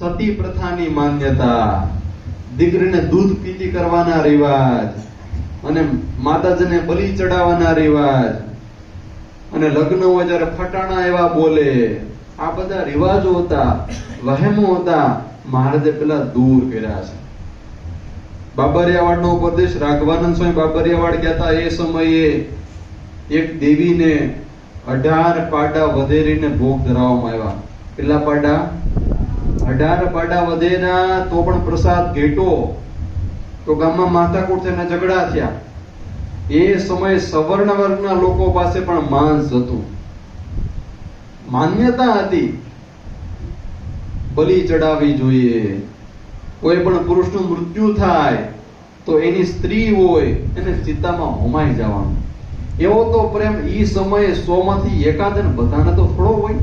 સતી પ્રથાની માન્યતા, દીકરીને દૂધ પીતી કરવાના રિવાજ, અને માતાજીને બલિ ચડાવવાના રિવાજ, અને લગ્ન હોય ત્યારે ફટાણા એવા બોલે, આ બધા રિવાજો હતા, વહેમો હતા, મહારાજે પેલા દૂર કર્યા છે. બાબરિયાવાડનો ઉપદેશ રાઘવાનંદ સ્વામી બાબરિયાવાડ ગયા હતા. એ સમયે એક દેવીને 18 પાડા વધેરીને ભોગ ધરાવવામાં આવ્યા. કેટલા પાડા? 18 પાડા વધેરા, તો પણ પ્રસાદ ઘેટો. તો ગામમાં માથાકૂટ થઈને ઝઘડા થયા. એ સમયે સવર્ણ વર્ગના લોકો પાસે પણ માંસ હતું, માન્યતા હતી બલિ ચડાવવી જોઈએ. કોઈ પણ પુરુષનું મૃત્યુ થાય તો એની સ્ત્રી હોય એને ચિતામાં હોમાઈ જવાનું. એવો તો પ્રેમ ઈ સમયે 100 માંથી એકાદને બધાને તો થોડો હોય,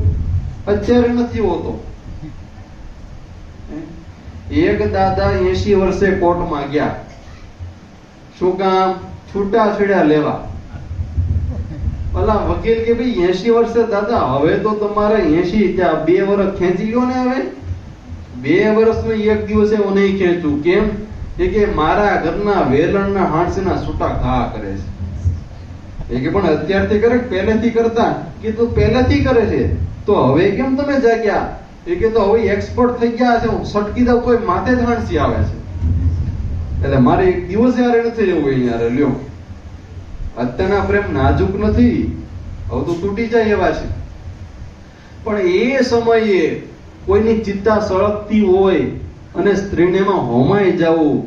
અત્યારે નથી હોતો. એક દાદા 80 વર્ષે કોર્ટમાં ગયા. શું કામ? છૂટાછેડા લેવા. ઓલા વકીલ કે ભાઈ 80 વર્ષે દાદા, હવે તો તમારે 80 ત્યાં 2 વર્ષ ખેંચી ગયો ને. હવે 2 વર્ષમાં એક દિવસે હું નહીં ખેંચું. કેમ? એ કે મારા ઘરના વેલણના હાંસના છૂટા ઘા કરે છે. એ કે પણ અત્યારથી કરે પહેલેથી કરતા? કે તું પહેલેથી કરે છે તો હવે કેમ તમે જાગ્યા? એ કે તો હવે એક્સપર્ટ થઈ ગયા છે, હું સટકી દઉં તોય માથે જ હાંસી આવે છે. એટલે મારે એક દિવસે યાર નથી રહેવું યાર. લ્યો, અત્યારના પ્રેમ નાજુક નથી, હવે તો તૂટી જાય એવા છે. પણ એ સમયે કોઈની ચિત્તા સળગતી હોય અને સ્ત્રીને એમાં હોમાઈ જવું,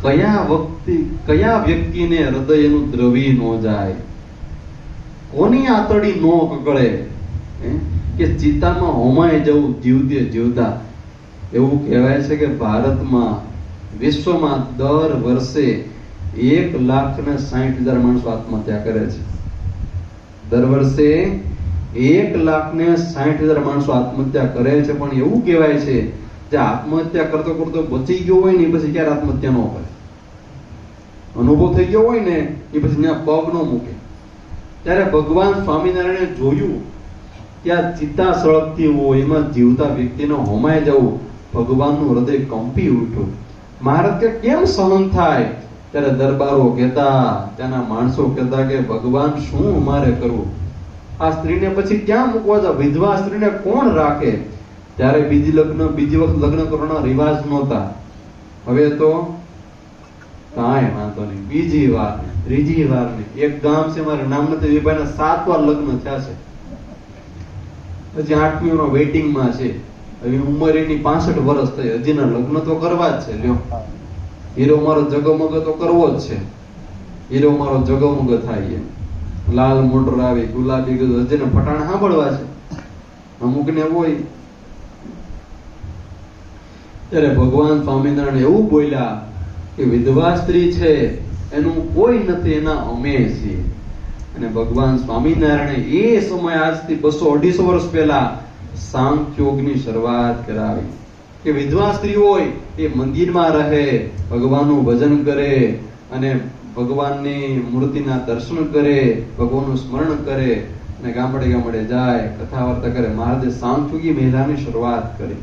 કયા વ્યક્તિને હૃદય એનું દ્રવી ન જાય, કોની આતડી નો કકળે કે ચિત્તામાં હોમાઈ જવું જીવતે જીવતા. એવું કહેવાય છે કે ભારતમાં, વિશ્વમાં દર વર્ષે 1,60,000 માણસો આત્મહત્યા કરે છે. દર વર્ષે 1,60,000 માણસો આત્મહત્યા કરે છે. પણ એવું કહેવાય છે જે આત્મહત્યા કરતો કરતો બચી ગયો હોય ને એ પછી ક્યારે આત્મહત્યા ન કરે. અનુભવ થઈ ગયો હોય ને એ પછી ત્યાં પગ ન મૂકે. ત્યારે ભગવાન સ્વામિનારાયણે જોયું કે આ ચિત્તા સળગતી હોય, એમાં જીવતા વ્યક્તિને હોમાઈ જવું, ભગવાનનું હૃદય કંપી ઉઠ્યું. મહારાજ કે કેમ સહન થાય? ત્યારે દરબારો કહેતા, ત્યાંના માણસો કહેતા કે ભગવાન શું અમારે કરવું? આ સ્ત્રીને પછી ક્યાં મૂકવા જાવ? વિધવા સ્ત્રીને કોણ રાખે? ત્યારે બીજી વખત લગ્ન કરવાના રિવાજ નહોતા. હવે તો કાંઈ વાંધો નહીં, બીજી વાર ત્રીજી વાર નહીં. એક ગામ છે, મારે નામ નથી, એ ભાઈના 7 વાર લગ્ન થયા છે. હજી 8મી નો વેઇટિંગમાં છે. હવે ઉંમર એની 65 વર્ષ થઈ, હજીના લગ્ન તો કરવા જ છે. લ્યો, હીરો મારો જગમગ તો કરવો જ છે. હીરો મારો જગમગ થાય, લાલ મોટર આવી, ગુલાબી ગયું, હજીને ફટાણ સાંભળવા છે. અમુકને હોય. ત્યારે ભગવાન સ્વામિનારાયણ એવું બોલ્યા કે વિધવા સ્ત્રી છે એનું કોઈ નથી, એના અમે છીએ. અને ભગવાન સ્વામિનારાયણે એ સમય આજથી 200-250 વર્ષ પહેલા સાંખ્યોગની શરૂઆત કરાવી કે વિધવા સ્ત્રી હોય એ મંદિરમાં રહે, ભગવાનનું ભજન કરે અને ભગવાનની મૂર્તિના દર્શન કરે, ભગવાનનું સ્મરણ કરે અને ગામડે ગામડે જાય, કથા વાર્તા કરે. મહારાજે સાંખ્યોગી મહિલાની શરૂઆત કરી.